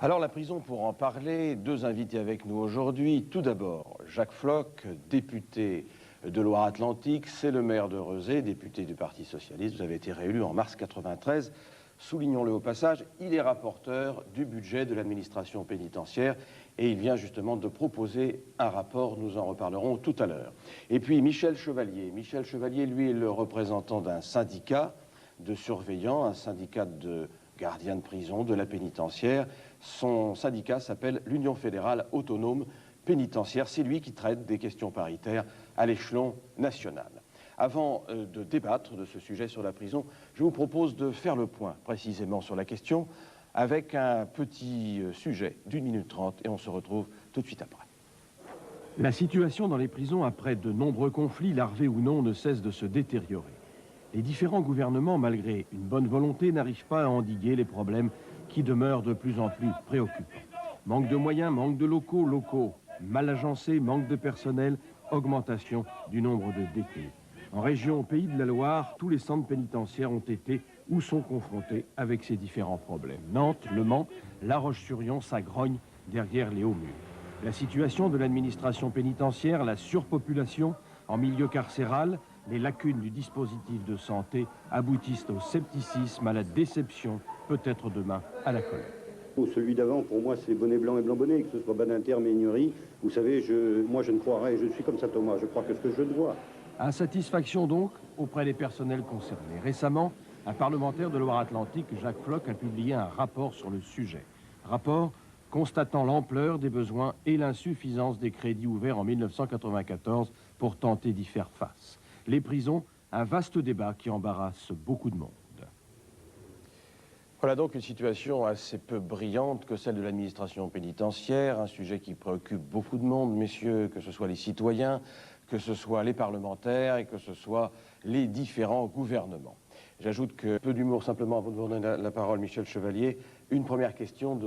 Alors la prison, pour en parler, deux invités avec nous aujourd'hui. Tout d'abord, Jacques Floch, député de Loire-Atlantique, c'est le maire de Rezé, député du Parti socialiste. Vous avez été réélu en mars 93. Soulignons-le au passage, il est rapporteur du budget de l'administration pénitentiaire et il vient justement de proposer un rapport, nous en reparlerons tout à l'heure. Et puis Michel Chevalier. Michel Chevalier, lui, est le représentant d'un syndicat de surveillants, un syndicat de gardiens de prison, de la pénitentiaire. Son syndicat s'appelle l'Union fédérale autonome pénitentiaire. C'est lui qui traite des questions paritaires à l'échelon national. Avant de débattre de ce sujet sur la prison, je vous propose de faire le point précisément sur la question avec un petit sujet d'1 minute 30 et on se retrouve tout de suite après. La situation dans les prisons après de nombreux conflits, larvés ou non, ne cesse de se détériorer. Les différents gouvernements, malgré une bonne volonté, n'arrivent pas à endiguer les problèmes qui demeurent de plus en plus préoccupants. Manque de moyens, manque de locaux mal agencés, manque de personnel, augmentation du nombre de détenus. En région, au Pays de la Loire, tous les centres pénitentiaires ont été ou sont confrontés avec ces différents problèmes. Nantes, Le Mans, La Roche-sur-Yon s'agrognent derrière les hauts murs. La situation de l'administration pénitentiaire, la surpopulation en milieu carcéral, les lacunes du dispositif de santé aboutissent au scepticisme, à la déception, peut-être demain à la colère. Celui d'avant, pour moi, c'est bonnet blanc et blanc bonnet, que ce soit Badinter, Ménurie. Vous savez, moi je ne croirais, je suis comme ça Thomas, je crois que ce que je vois. Insatisfaction donc auprès des personnels concernés. Récemment, un parlementaire de Loire-Atlantique, Jacques Floch, a publié un rapport sur le sujet. Rapport constatant l'ampleur des besoins et l'insuffisance des crédits ouverts en 1994 pour tenter d'y faire face. Les prisons, un vaste débat qui embarrasse beaucoup de monde. Voilà donc une situation assez peu brillante que celle de l'administration pénitentiaire, un sujet qui préoccupe beaucoup de monde, messieurs, que ce soit les citoyens, que ce soit les parlementaires et que ce soit les différents gouvernements. J'ajoute que, peu d'humour simplement avant de vous donner la parole, Michel Chevalier, une première question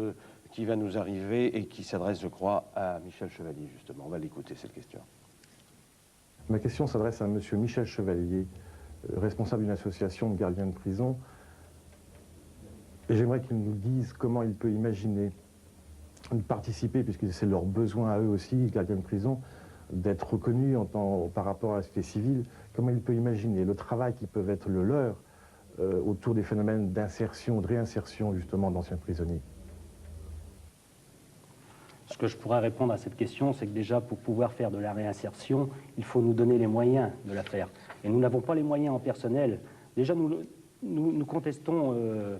qui va nous arriver et qui s'adresse, je crois, à Michel Chevalier, justement. On va l'écouter, cette question. Ma question s'adresse à M. Michel Chevalier, responsable d'une association de gardiens de prison. Et j'aimerais qu'il nous dise comment il peut imaginer participer, puisque c'est leur besoin à eux aussi, les gardiens de prison, d'être reconnus par rapport à la société civile, comment il peut imaginer le travail qui peut être le leur autour des phénomènes d'insertion, de réinsertion justement d'anciens prisonniers. Ce que je pourrais répondre à cette question, c'est que déjà pour pouvoir faire de la réinsertion, il faut nous donner les moyens de la faire. Et nous n'avons pas les moyens en personnel. Déjà nous contestons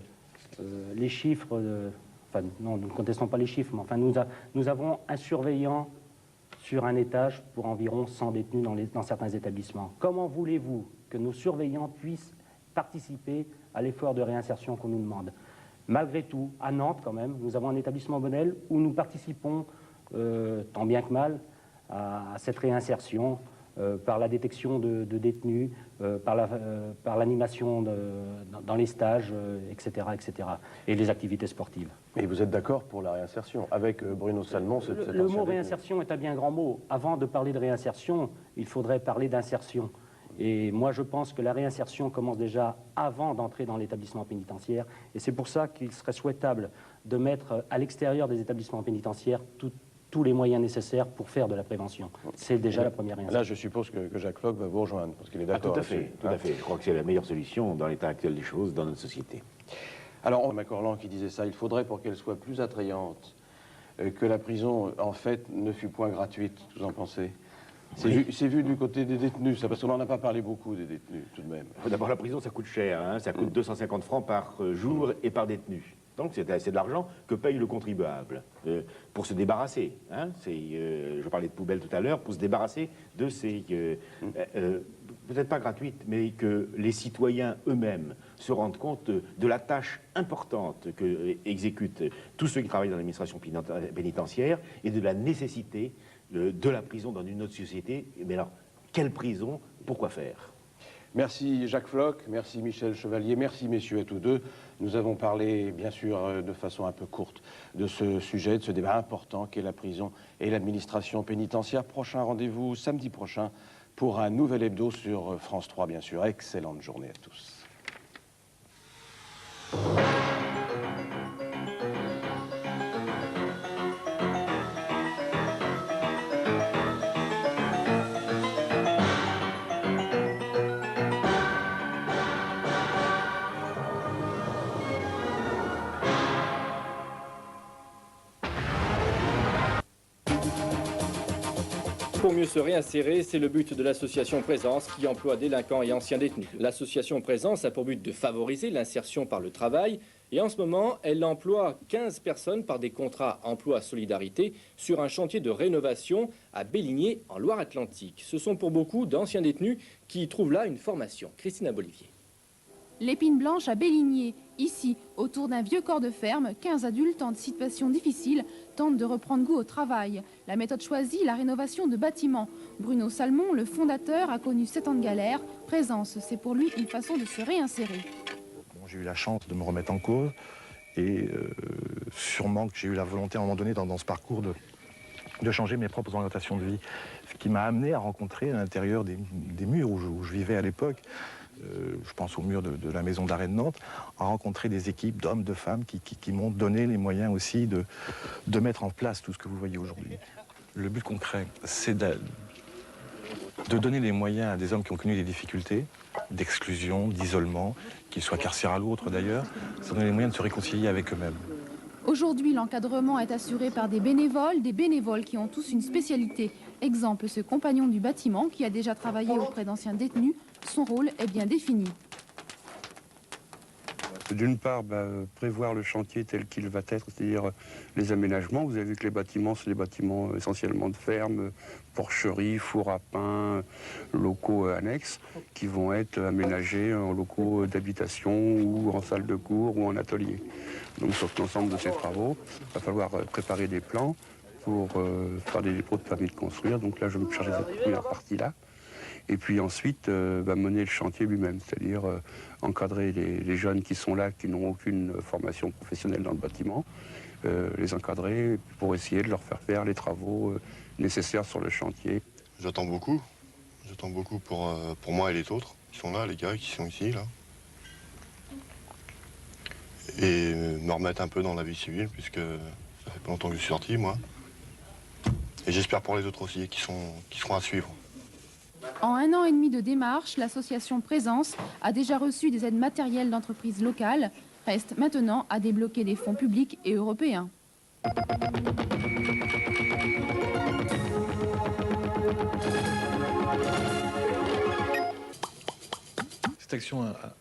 les chiffres, enfin non, nous ne contestons pas les chiffres, mais enfin nous avons un surveillant sur un étage pour environ 100 détenus dans certains établissements. Comment voulez-vous que nos surveillants puissent participer à l'effort de réinsertion qu'on nous demande? Malgré tout, à Nantes quand même, nous avons un établissement modèle où nous participons, tant bien que mal, à cette réinsertion par la détection de détenus, par l'animation dans les stages, etc., etc., et les activités sportives. Et vous êtes d'accord pour la réinsertion avec Bruno Salmon? Le mot réinsertion est un bien grand mot. Avant de parler de réinsertion, il faudrait parler d'insertion. Et moi, je pense que la réinsertion commence déjà avant d'entrer dans l'établissement pénitentiaire. Et c'est pour ça qu'il serait souhaitable de mettre à l'extérieur des établissements pénitentiaires tous les moyens nécessaires pour faire de la prévention. C'est déjà la première réinsertion. Là, je suppose que Jacques Floch va vous rejoindre, parce qu'il est d'accord. Tout à fait, tout à fait. Je crois que c'est la meilleure solution dans l'état actuel des choses dans notre société. Alors, Macorlan qui disait ça, il faudrait pour qu'elle soit plus attrayante que la prison, en fait, ne fût point gratuite. Vous en pensez? C'est vu du côté des détenus, ça, parce qu'on n'en a pas parlé beaucoup des détenus, tout de même. D'abord, la prison, ça coûte cher, hein, ça coûte 250 francs par jour et par détenu. Donc c'est de l'argent que paye le contribuable pour se débarrasser. Hein, je parlais de poubelles tout à l'heure, pour se débarrasser de ces... peut-être pas gratuites, mais que les citoyens eux-mêmes se rendent compte de la tâche importante que exécutent tous ceux qui travaillent dans l'administration pénitentiaire et de la nécessité de la prison dans une autre société. Mais alors, quelle prison? Pourquoi faire? Merci Jacques Floch, merci Michel Chevalier, merci messieurs à tous deux. Nous avons parlé, bien sûr, de façon un peu courte, de ce sujet, de ce débat important qu'est la prison et l'administration pénitentiaire. Prochain rendez-vous samedi prochain pour un nouvel hebdo sur France 3, bien sûr. Excellente journée à tous. pour mieux se réinsérer, c'est le but de l'association Présence qui emploie délinquants et anciens détenus. L'association Présence a pour but de favoriser l'insertion par le travail et en ce moment, elle emploie 15 personnes par des contrats emploi-solidarité sur un chantier de rénovation à Belligné en Loire-Atlantique. Ce sont pour beaucoup d'anciens détenus qui trouvent là une formation. Christina Bolivier. L'Épine Blanche à Belligné. Ici, autour d'un vieux corps de ferme, 15 adultes en situation difficile tentent de reprendre goût au travail. La méthode choisie, la rénovation de bâtiments. Bruno Salmon, le fondateur, a connu 7 ans de galère. Présence, c'est pour lui une façon de se réinsérer. Bon, j'ai eu la chance de me remettre en cause et sûrement que j'ai eu la volonté à un moment donné dans ce parcours de changer mes propres orientations de vie. Ce qui m'a amené à rencontrer à l'intérieur des murs où je vivais à l'époque, je pense au mur de la maison d'arrêt de Nantes, à rencontrer des équipes d'hommes, de femmes qui m'ont donné les moyens aussi de mettre en place tout ce que vous voyez aujourd'hui. Le but concret, c'est de donner les moyens à des hommes qui ont connu des difficultés, d'exclusion, d'isolement, qu'ils soient carcérales ou autres d'ailleurs, ça donne les moyens de se réconcilier avec eux-mêmes. Aujourd'hui, l'encadrement est assuré par des bénévoles qui ont tous une spécialité. Exemple, ce compagnon du bâtiment qui a déjà travaillé auprès d'anciens détenus. Son rôle est bien défini. D'une part, prévoir le chantier tel qu'il va être, c'est-à-dire les aménagements. Vous avez vu que les bâtiments, c'est des bâtiments essentiellement de ferme, porcheries, fours à pain, locaux annexes, qui vont être aménagés en locaux d'habitation ou en salle de cours ou en atelier. Donc sur l'ensemble de ces travaux, il va falloir préparer des plans pour faire des dépôts de permis de construire. Donc là, je vais me charger de cette première partie-là. Et puis ensuite, mener le chantier lui-même, c'est-à-dire encadrer les jeunes qui sont là, qui n'ont aucune formation professionnelle dans le bâtiment, les encadrer pour essayer de leur faire les travaux nécessaires sur le chantier. J'attends beaucoup pour moi et les autres qui sont là, les gars qui sont ici, là. Et me remettre un peu dans la vie civile, puisque ça fait pas longtemps que je suis sorti, moi. Et j'espère pour les autres aussi, qui seront à suivre. En 1 an et demi de démarche, l'association Présence a déjà reçu des aides matérielles d'entreprises locales. Reste maintenant à débloquer des fonds publics et européens. Cette action a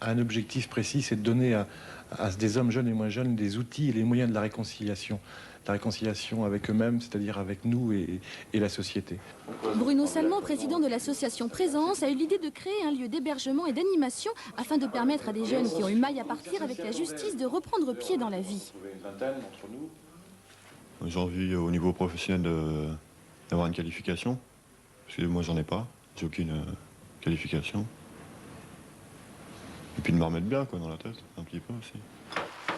un objectif précis, c'est de donner à des hommes jeunes et moins jeunes des outils et les moyens de la réconciliation. La réconciliation avec eux-mêmes, c'est-à-dire avec nous et la société. Bruno Salmon, président de l'association Présence, a eu l'idée de créer un lieu d'hébergement et d'animation afin de permettre à des jeunes qui ont eu maille à partir avec la justice de reprendre pied dans la vie. J'ai envie au niveau professionnel d'avoir une qualification, parce que moi j'en ai pas, j'ai aucune qualification. Et puis de me remettre bien dans la tête, un petit peu aussi.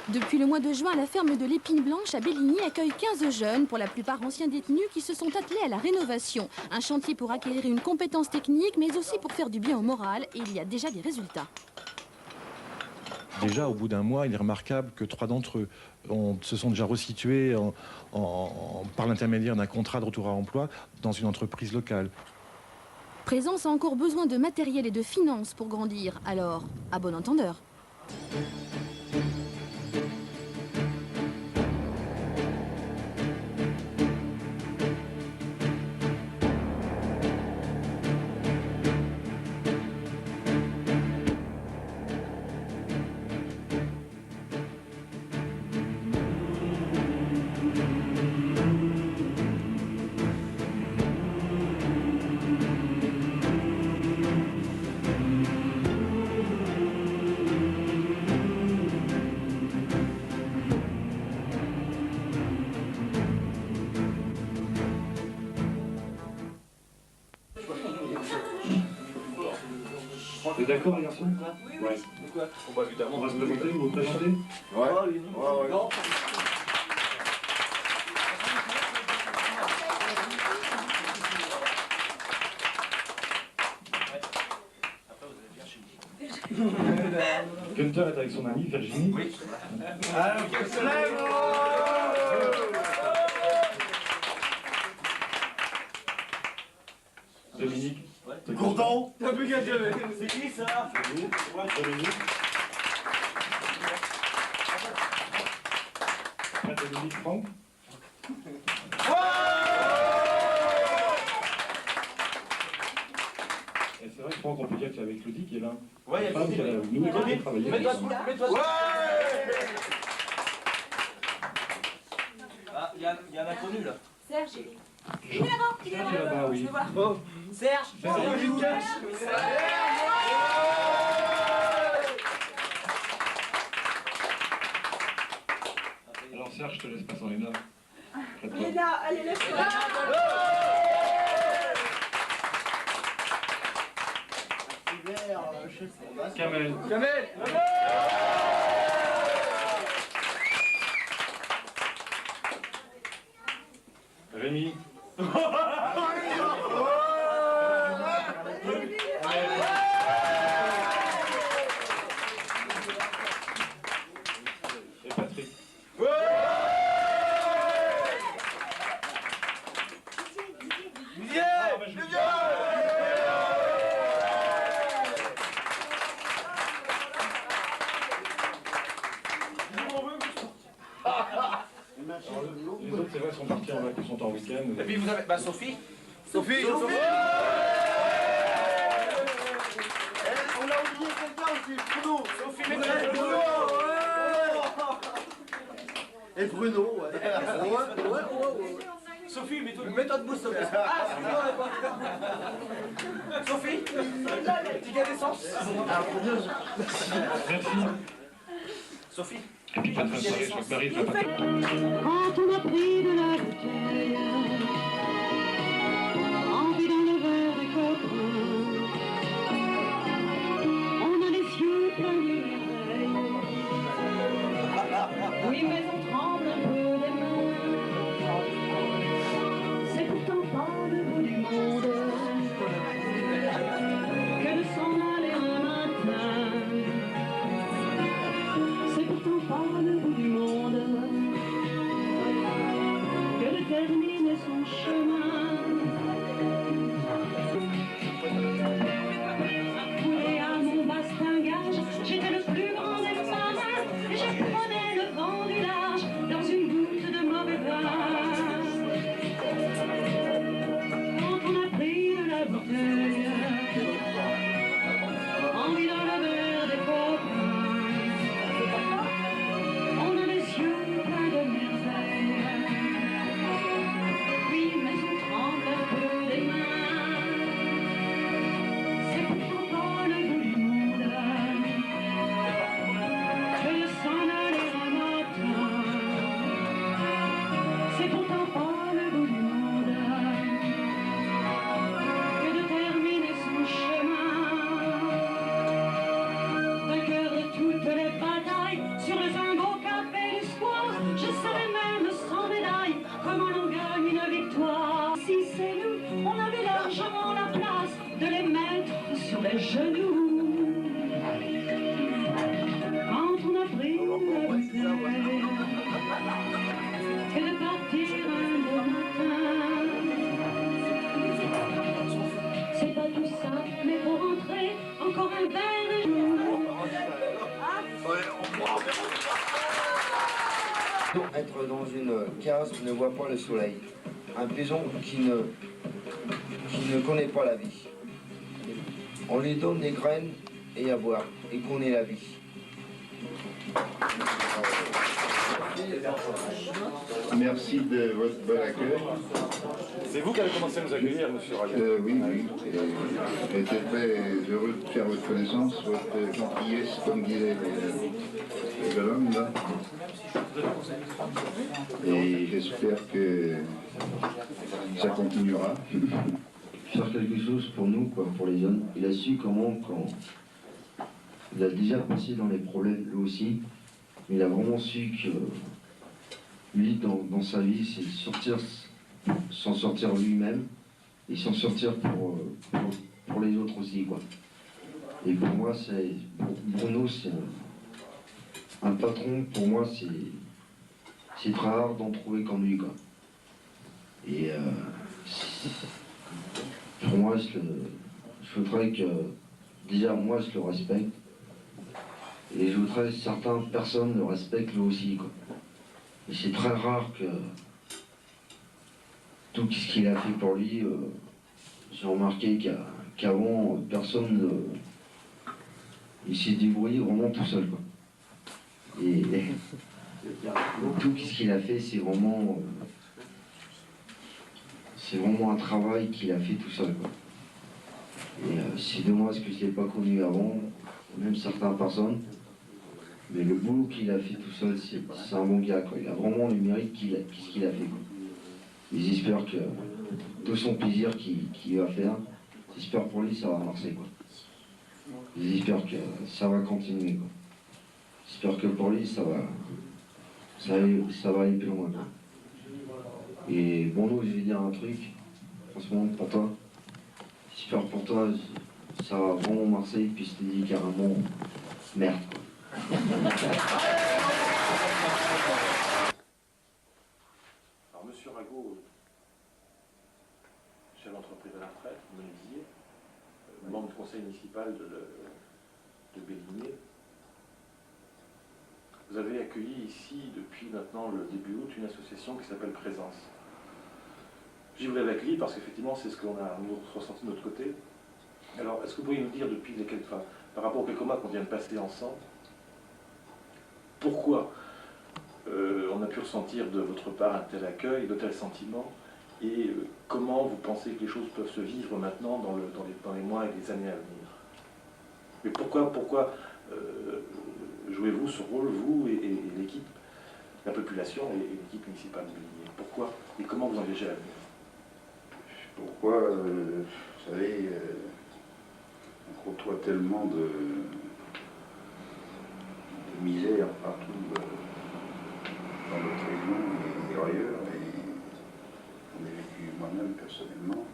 Depuis le mois de juin, la ferme de l'Épine Blanche à Belligné accueille 15 jeunes, pour la plupart anciens détenus, qui se sont attelés à la rénovation. Un chantier pour acquérir une compétence technique, mais aussi pour faire du bien au moral, et il y a déjà des résultats. Déjà, au bout d'un mois, il est remarquable que 3 d'entre eux se sont déjà resitués par l'intermédiaire d'un contrat de retour à emploi dans une entreprise locale. Présence a encore besoin de matériel et de finances pour grandir, alors à bon entendeur. Vous êtes d'accord, les garçons? Oui. Ouais. Pourquoi? Bon, bah, évidemment. On va se présenter, vous vous présentez? Ouais. Ouais. Non. Gunther est avec son amie Virginie. Oui. Alors, que se lève! Dominique. T'es content? T'as plus qu'à dire. C'est qui ça? Dominique. Dominique Franck. Et c'est vrai que Franck, on peut dire qu'il y avait Claudie qui est là. Ouais, il y a Claudie. Claudie. Mets-toi debout. Ah, il y a un inconnu là. Serge. Il est là-bas, il est là-bas. Oui. Je veux voir. Bon. Serge. Alors Serge, je te laisse passer en Léna. Il est là, allez, lève-toi. Kamel. Kamel. Rémi. Et Patrick. Les autres, c'est vrai, sont partis en vacances, sont en week-end. Et puis vous avez... Bah Sophie. Sophie. On a oublié quelqu'un aussi, Bruno. Sophie, Bruno. Et Bruno, ouais. Sophie, mets-toi debout, Sophie. Ah, Sophie, petit gars d'essence. Merci. Sophie. Je suis en train de parler, je crois que Marie, je vais pas te... Quand on a pris de la bouteille, envie dans le verre des copains, on a les yeux pleins de merveilles. Oui, mais on tremble un peu des mains. C'est pourtant pas le bout du monde que de s'en aller un matin. C'est pourtant pas le bout du monde que de terminer son chemin. Accoudé à mon bastingage, j'étais le plus grand des marins et je prenais le vent du large dans une goutte de mauvais vin. Quand on a pris de la bouteille, envie dans le verre des copains, on a les yeux pleins de merveilles. Oui, mais on tremble un peu des mains. C'est pourtant pas le bout du monde que de s'en aller un matin. C'est pourtant pas le bout du monde que de terminer son chemin. Vainqueur de toutes les batailles sur le zingo café du square, je savais même sans médaille comment l'on gagne une victoire. Si c'est nous, on avait largement la place de les mettre sur les genoux. Quand on a pris la bouteille et de partir un beau matin, c'est pas tout simple, mais pour rentrer encore un verre de jour. Être dans une case qui ne voit pas le soleil, un paysan qui ne connaît pas la vie. On lui donne des graines et à boire, et connaît la vie. Merci de votre bon accueil. C'est vous qui avez commencé à nous accueillir, monsieur Raguet. Oui. J'étais très heureux de faire votre connaissance, votre gentillesse, comme disaient les jeunes hommes, là. Et j'espère que ça continuera. Faire quelque chose pour nous, quoi, pour les jeunes. Il a su comment, quand il a déjà passé dans les problèmes, lui aussi, mais il a vraiment su que lui, dans sa vie, c'est s'en sortir lui-même et s'en sortir pour les autres aussi, quoi. Et pour moi, Bruno, c'est un patron, pour moi, c'est très rare d'en trouver comme lui, quoi. Et pour moi, je voudrais que, déjà, moi, je le respecte. Et je voudrais que certaines personnes le respectent lui aussi, quoi. Et c'est très rare que tout ce qu'il a fait pour lui, j'ai remarqué qu'il qu'avant, personne il s'est débrouillé vraiment tout seul, quoi. Et tout ce qu'il a fait, c'est vraiment un travail qu'il a fait tout seul, quoi. Et c'est dommage que je ne l'ai pas connu avant, même certaines personnes. Mais le boulot qu'il a fait tout seul, c'est un bon gars, quoi. Il a vraiment le mérite qu'il a fait, quoi. Et j'espère que tout son plaisir qu'il va faire, j'espère pour lui ça va marcher, quoi. J'espère que ça va continuer, quoi. J'espère que pour lui ça va aller plus loin, quoi. Et bon, nous, je vais dire un truc, franchement, pour toi. J'espère pour toi, ça va vraiment marcher, puis je te dis carrément, merde, quoi. Alors, monsieur Rago, chef d'entreprise à la retraite, vous me le disiez, membre du conseil municipal de Béligné, vous avez accueilli ici, depuis maintenant le début août, une association qui s'appelle Présence. J'y vous l'avez accueilli parce qu'effectivement, c'est ce qu'on a ressenti de notre côté. Alors, est-ce que vous pourriez nous dire, depuis les quelques, par rapport aux quelques mois qu'on vient de passer ensemble, pourquoi on a pu ressentir de votre part un tel accueil, de tels sentiments, et comment vous pensez que les choses peuvent se vivre maintenant dans les mois et les années à venir? Mais pourquoi jouez-vous ce rôle, vous et l'équipe, la population et l'équipe municipale de Béligné? Pourquoi et comment vous engagez l'avenir? Pourquoi, vous savez, on côtoie tellement de misère partout dans notre région et ailleurs, et on a vécu moi-même personnellement,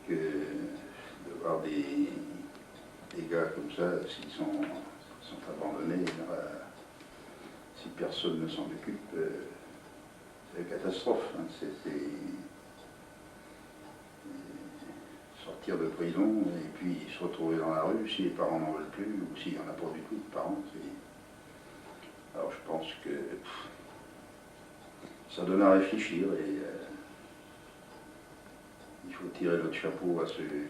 que de voir des gars comme ça, s'ils sont abandonnés, si personne ne s'en occupe, c'est une catastrophe. Hein. C'est sortir de prison et puis se retrouver dans la rue si les parents n'en veulent plus ou s'il n'y en a pas du tout de parents. Alors je pense que ça donne à réfléchir et il faut tirer notre chapeau à ceux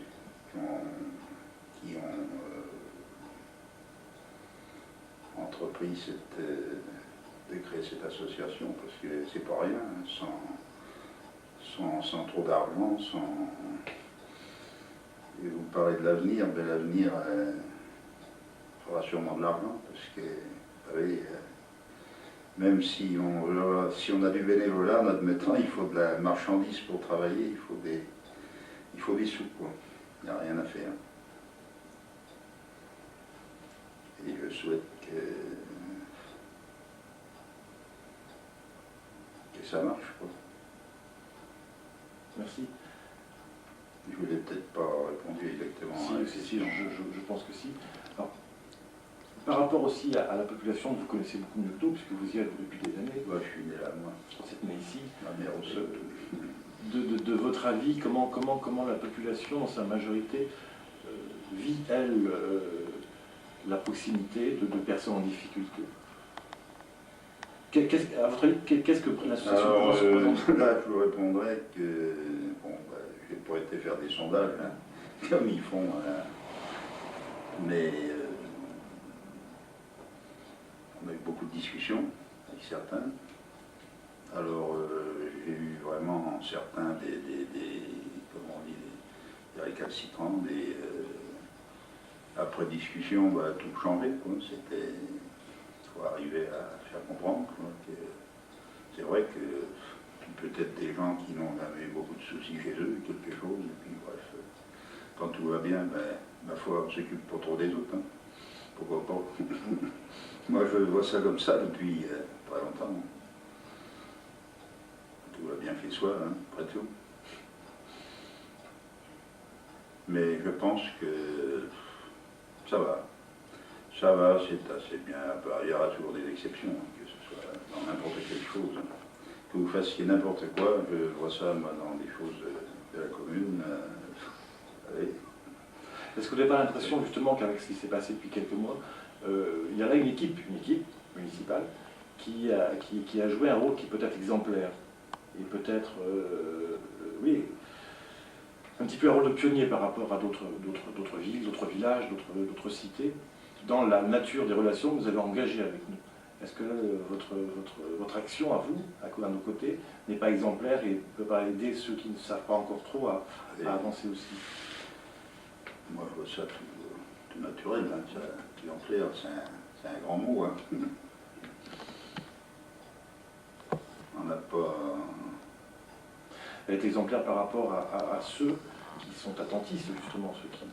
qui ont entrepris de créer cette association, parce que c'est pas rien, hein, sans trop d'argent, Et vous parlez de l'avenir, mais l'avenir, il faudra sûrement de l'argent, parce que, vous savez, même si on a du bénévolat, en admettant, il faut de la marchandise pour travailler, il faut des sous, quoi. Il n'y a rien à faire. Et je souhaite que ça marche, quoi. Merci. Je ne vous ai peut-être pas répondu exactement. Si, je pense que si. Alors, par rapport aussi à la population, vous connaissez beaucoup mieux que nous, puisque vous y êtes depuis des années. Ouais, je suis né là, moi. Vous êtes né ici. Ma mère aussi. De votre avis, comment la population, dans sa majorité, vit, elle, la proximité de personnes en difficulté? À votre avis, qu'est-ce que l'association pense? Là, je vous répondrai que, bon, j'ai pas été faire des sondages, hein, comme ils font, mais on a eu beaucoup de discussions avec certains. Alors, j'ai eu vraiment certains comment on dit, des récalcitrants, après discussion, tout changé, quoi. C'était, il faut arriver à faire comprendre, quoi, que c'est vrai que peut-être des gens qui n'ont jamais beaucoup de soucis chez eux, quelque chose, et puis bref, quand tout va bien, ma foi, on s'occupe pas trop des autres, hein. Pourquoi pas? Moi, je vois ça comme ça depuis très longtemps. Tout va bien fait soi, hein, après tout. Mais je pense que ça va. Ça va, c'est assez bien. Il y aura toujours des exceptions, hein, que ce soit dans n'importe quelle chose. Hein. Que vous fassiez n'importe quoi, je vois ça, moi, dans des choses de la commune. Est-ce que vous n'avez pas l'impression, justement, qu'avec ce qui s'est passé depuis quelques mois, il y en a une équipe municipale qui a joué un rôle qui peut être exemplaire et peut-être, oui, un petit peu un rôle de pionnier par rapport à d'autres villes, d'autres villages, d'autres cités, dans la nature des relations que vous avez engagées avec nous. Est-ce que votre action à vous, à nos côtés, n'est pas exemplaire et ne peut pas aider ceux qui ne savent pas encore trop à avancer aussi? Moi, je vois ça tout naturel. Hein. Ça, exemplaire, c'est un grand mot. Hein. On n'a pas... Elle est exemplaire par rapport à ceux qui sont attentistes, justement, ceux qui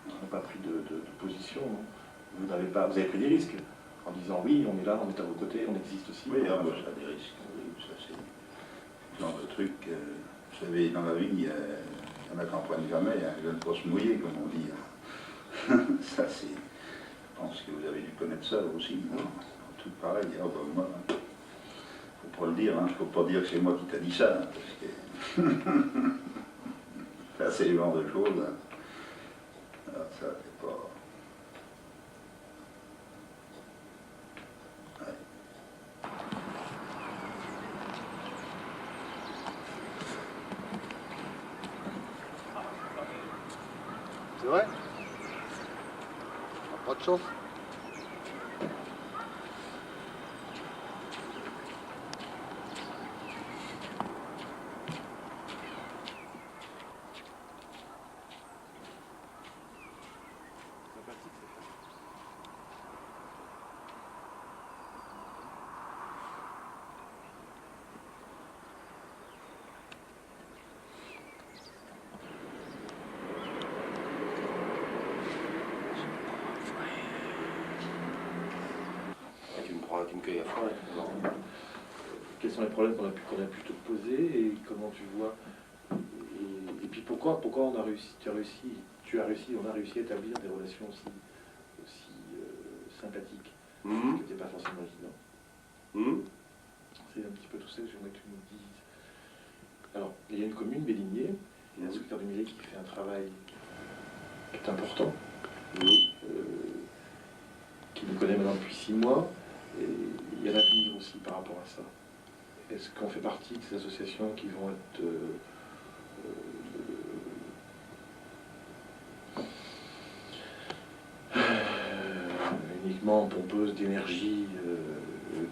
n'ont pas pris de position. Vous avez pris des risques en disant oui, on est là, on est à vos côtés, on existe aussi. Oui, ça a des risques. Oui, ça c'est ce genre de truc. Vous savez, dans la vie, il y en a qui n'en prennent jamais, hein, ils ne veulent pas se mouiller, comme on dit. Hein. Ça c'est... Je pense que vous avez dû connaître ça aussi. Non, tout pareil. Ah, bah, moi, faut pas le dire, hein. Faut pas dire que c'est moi qui t'a dit ça. Hein, parce que... ça c'est le genre de choses. Hein. Alors, ça c'est pas... C'est vrai? Pas de chance. Tu me cueilles à froid. Quels sont les problèmes qu'on a pu te poser et comment tu vois et puis pourquoi on a réussi, on a réussi à établir des relations aussi sympathiques. C'était pas forcément évident. C'est un petit peu tout ça que j'aimerais que tu nous dises. Alors, il y a une commune, Bélinier, il y a un inspecteur du musée qui fait un travail qui est important, qui nous connaît maintenant depuis 6 mois. Et il y a l'avenir aussi par rapport à ça. Est-ce qu'on fait partie de ces associations qui vont être uniquement pompeuses d'énergie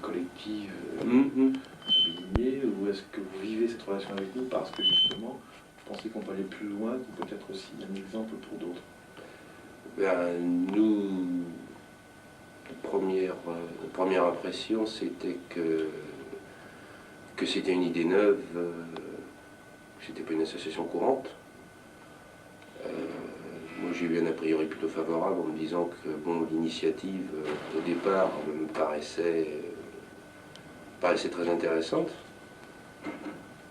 collective Bélinier, ou est-ce que vous vivez cette relation avec nous parce que justement vous pensez qu'on peut aller plus loin, qu'on peut être aussi un exemple pour d'autres? Nous, première impression, c'était que c'était une idée neuve, que c'était pas une association courante. Moi, j'ai eu un a priori plutôt favorable en me disant que bon, l'initiative, au départ, me paraissait très intéressante,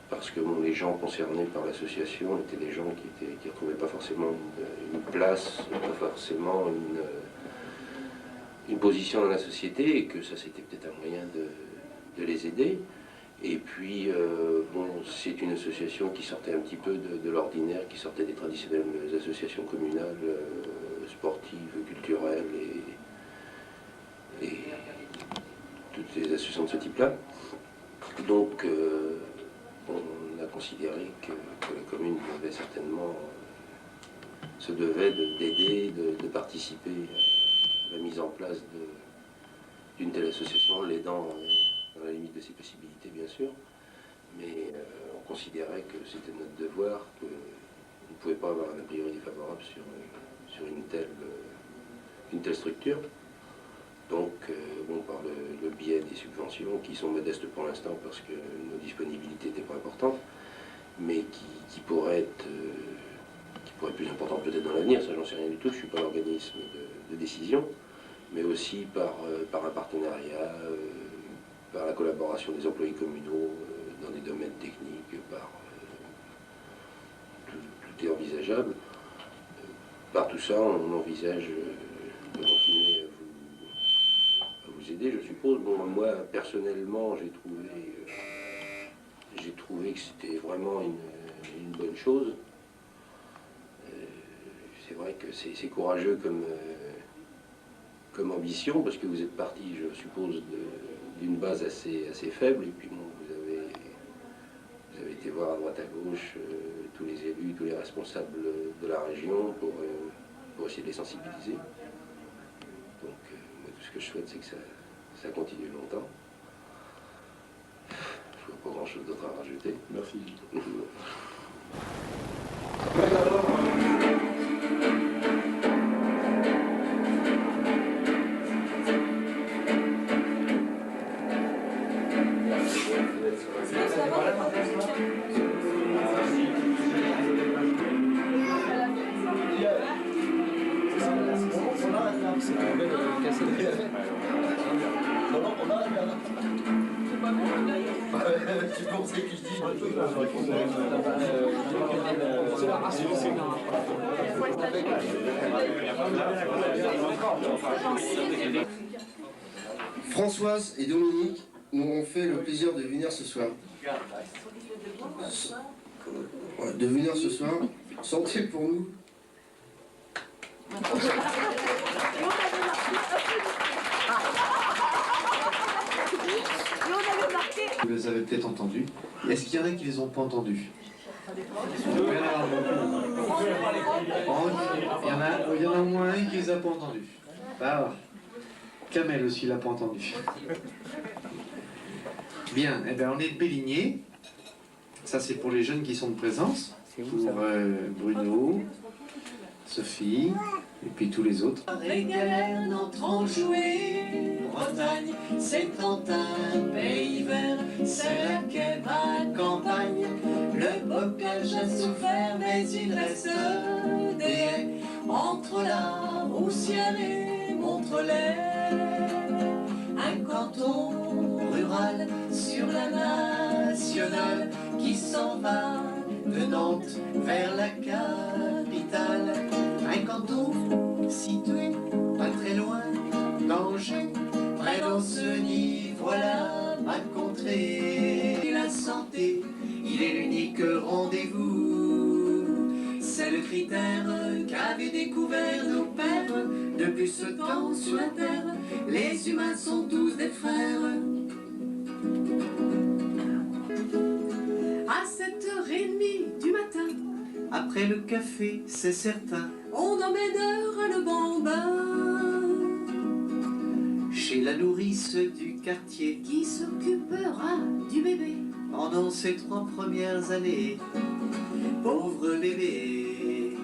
parce que bon, les gens concernés par l'association étaient des gens qui ne retrouvaient pas forcément une place, pas forcément une position dans la société, et que ça c'était peut-être un moyen de les aider. Et puis, bon, c'est une association qui sortait un petit peu de l'ordinaire, qui sortait des traditionnelles associations communales, sportives, culturelles et toutes les associations de ce type-là. Donc, on a considéré que la commune devait certainement se devait d'aider, de participer à la mise en place d'une telle association, l'aidant dans la limite de ses possibilités, bien sûr. Mais on considérait que c'était notre devoir, qu'on ne pouvait pas avoir un a priori défavorable sur une telle structure. Donc, bon, par le biais des subventions, qui sont modestes pour l'instant parce que nos disponibilités n'étaient pas importantes, mais qui pourraient être plus importantes peut-être dans l'avenir, ça j'en sais rien du tout, je ne suis pas l'organisme de décision, mais aussi par un partenariat, par la collaboration des employés communaux dans des domaines techniques, tout est envisageable. Par tout ça, on envisage de continuer à vous aider, je suppose. Bon, moi, personnellement, j'ai trouvé que c'était vraiment une bonne chose. C'est vrai que c'est courageux comme ambition, parce que vous êtes parti, je suppose, d'une base assez faible, et puis bon, vous avez été voir à droite à gauche tous les élus, tous les responsables de la région pour essayer de les sensibiliser. Donc moi, tout ce que je souhaite, c'est que ça continue longtemps. Je vois pas grand-chose d'autre à rajouter. Merci. Tu pensais que je dis Françoise et Dominique nous ont fait le plaisir de venir ce soir. De venir ce soir, sentez pour nous. Vous les avez peut-être entendus. Est-ce qu'il y en a qui les ont pas entendus? Il y en a au moins un qui les a pas entendus. Ah, Kamel aussi l'a pas entendu. Bien, eh bien on est de Béligné. Ça c'est pour les jeunes qui sont de présence. Pour Bruno, Sophie, et puis tous les autres. Régalerne entrant jouer, Bretagne, c'est un pays vert, c'est la quai à campagne. Le bocage a souffert, mais il reste des haies entre la Roussière et Montrelais. Un canton rural sur la nationale qui s'en va de Nantes vers la capitale. Un canton situé pas très loin d'Angers, près d'Ancenis, voilà ma contrée. La santé, il est l'unique rendez-vous. C'est le critère qu'avaient découvert nos pères. Depuis ce temps sur la terre, les humains sont tous des frères. À 7h30 du matin, Après le café, c'est certain, on emmène le bambin chez la nourrice du quartier qui s'occupera du bébé pendant ses 3 premières années. Pauvre bébé,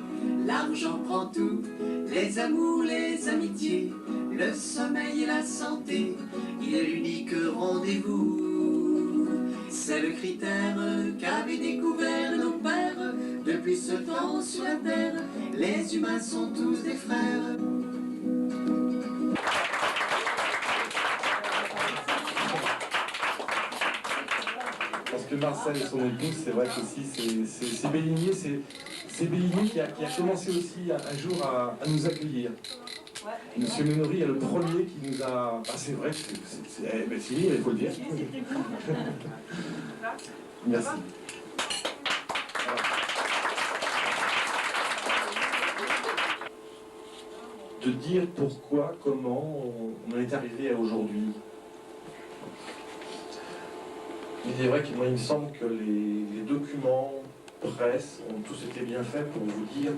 l'argent prend tout, les amours, les amitiés, le sommeil et la santé, il est l'unique rendez-vous. C'est le critère qu'avaient découvert nos pères. Depuis ce temps sur la terre, les humains sont tous des frères. Parce que Marcel et son épouse, c'est vrai qu'aussi, c'est Béligné, c'est Béligné qui a commencé aussi un jour à nous accueillir. Monsieur Ménori est le premier qui nous a... Ah, c'est vrai, c'est lui, il faut le dire. Merci. De dire pourquoi, comment on en est arrivé à aujourd'hui. Il est vrai qu'il me semble que les documents presse ont tous été bien faits pour vous dire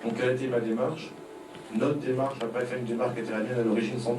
donc quelle a été ma démarche. Notre démarche n'a pas été une démarche qui était la mienne à l'origine sans doute.